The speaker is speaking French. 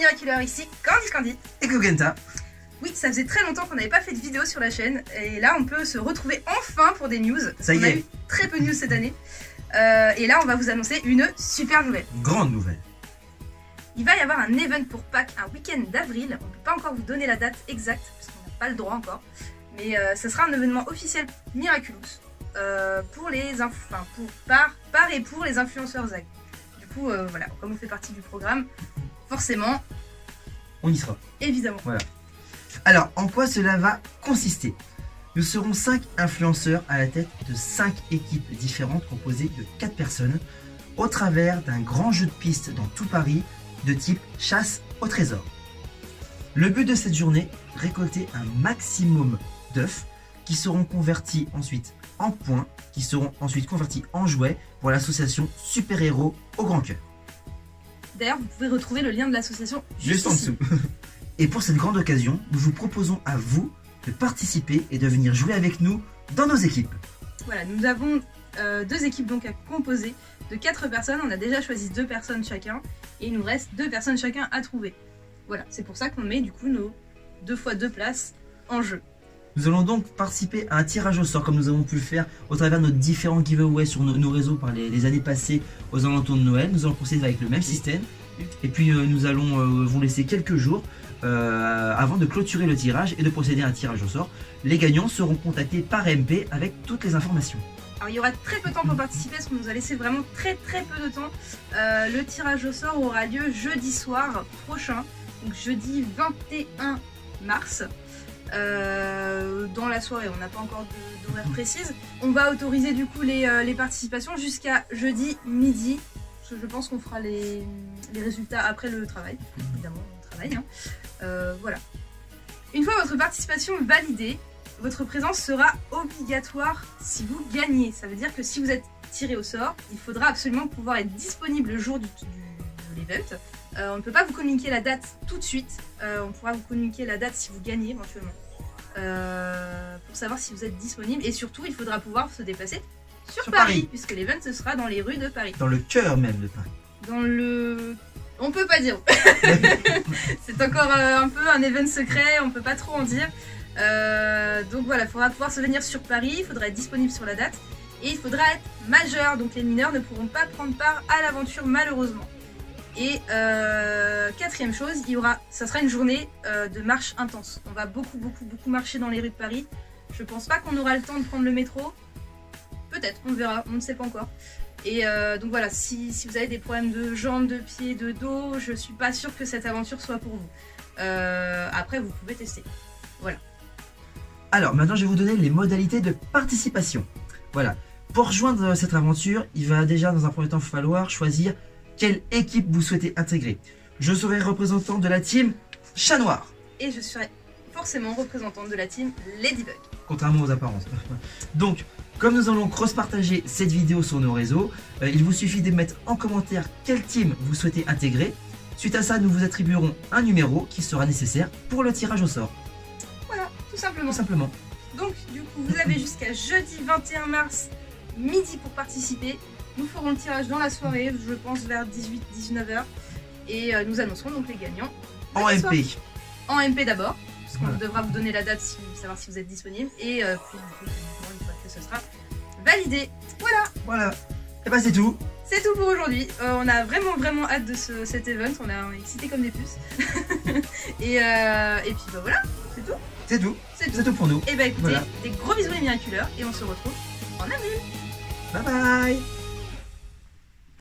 Miraculeur, ici Candy. Et Kogenta. Oui, ça faisait très longtemps qu'on n'avait pas fait de vidéo sur la chaîne. Et là, on peut se retrouver enfin pour des news. Ça y est. On a eu très peu de news cette année. Et là, on va vous annoncer une super nouvelle. Grande nouvelle. Il va y avoir un event pour Pâques, un week-end d'avril. On ne peut pas encore vous donner la date exacte, parce qu'on n'a pas le droit encore. Mais ce sera un événement officiel Miraculous pour les par et pour les influenceurs ZAG. Du coup, voilà, comme on fait partie du programme, forcément, on y sera. Évidemment. Voilà. Alors, en quoi cela va consister? Nous serons 5 influenceurs à la tête de 5 équipes différentes composées de 4 personnes au travers d'un grand jeu de piste dans tout Paris de type chasse au trésor. Le but de cette journée, récolter un maximum d'œufs qui seront convertis ensuite en points, qui seront ensuite convertis en jouets pour l'association Super Héros au Grand Cœur. D'ailleurs, vous pouvez retrouver le lien de l'association juste en dessous. Et pour cette grande occasion, nous vous proposons à vous de participer et de venir jouer avec nous dans nos équipes. Voilà, nous avons 2 équipes donc à composer de 4 personnes. On a déjà choisi 2 personnes chacun et il nous reste 2 personnes chacun à trouver. Voilà, c'est pour ça qu'on met du coup nos 2 x 2 places en jeu. Nous allons donc participer à un tirage au sort comme nous avons pu le faire au travers de nos différents giveaways sur nos réseaux par les années passées aux alentours de Noël. Nous allons procéder avec le même système et puis nous allons vous laisser quelques jours avant de clôturer le tirage et de procéder à un tirage au sort. Les gagnants seront contactés par MP avec toutes les informations. Alors il y aura très peu de temps pour participer parce qu'on nous a laissé vraiment très peu de temps. Le tirage au sort aura lieu jeudi soir prochain, donc jeudi 21 mars. Dans la soirée, on n'a pas encore d'horaire précise. On va autoriser du coup les participations jusqu'à jeudi midi. Parce que je pense qu'on fera les résultats après le travail. Évidemment, on travaille. Voilà. Une fois votre participation validée, votre présence sera obligatoire si vous gagnez. Ça veut dire que si vous êtes tiré au sort, il faudra absolument pouvoir être disponible le jour de l'event. On ne peut pas vous communiquer la date tout de suite. On pourra vous communiquer la date si vous gagnez éventuellement. Pour savoir si vous êtes disponible. Et surtout, il faudra pouvoir se déplacer sur Paris. Puisque l'event ce sera dans les rues de Paris. Dans le cœur même de Paris. Dans le... On peut pas dire. C'est encore un peu un event secret, on peut pas trop en dire. Donc voilà, il faudra pouvoir se venir sur Paris, il faudra être disponible sur la date. Et il faudra être majeur, donc les mineurs ne pourront pas prendre part à l'aventure malheureusement. Et 4e chose, ça sera une journée de marche intense. On va beaucoup marcher dans les rues de Paris. Je pense pas qu'on aura le temps de prendre le métro. Peut-être, on verra, on ne sait pas encore. Et donc voilà, si vous avez des problèmes de jambes, de pieds, de dos, je suis pas sûre que cette aventure soit pour vous. Après, vous pouvez tester. Voilà. Alors, maintenant, je vais vous donner les modalités de participation. Voilà. Pour rejoindre cette aventure, il va déjà, dans un premier temps, falloir choisir quelle équipe vous souhaitez intégrer. Je serai représentant de la team Chat Noir. Et je serai forcément représentante de la team Ladybug. Contrairement aux apparences. Donc, comme nous allons cross-partager cette vidéo sur nos réseaux, il vous suffit de mettre en commentaire quelle team vous souhaitez intégrer. Suite à ça, nous vous attribuerons un numéro qui sera nécessaire pour le tirage au sort. Voilà, tout simplement. Tout simplement. Donc, du coup, vous avez jusqu'à jeudi 21 mars midi pour participer. Nous ferons le tirage dans la soirée, je pense vers 18-19h. Et nous annoncerons donc les gagnants. En MP. En MP d'abord, parce qu'on devra vous donner la date pour savoir si vous êtes disponible. Et puis, une fois que ce sera validé. Voilà. Voilà. Et bah c'est tout. C'est tout pour aujourd'hui. On a vraiment hâte de cet event. On est excités comme des puces. et puis bah voilà, c'est tout. C'est tout. C'est tout pour nous. Et bah écoutez, des gros bisous les miraculeurs. Et on se retrouve en avril. Bye bye.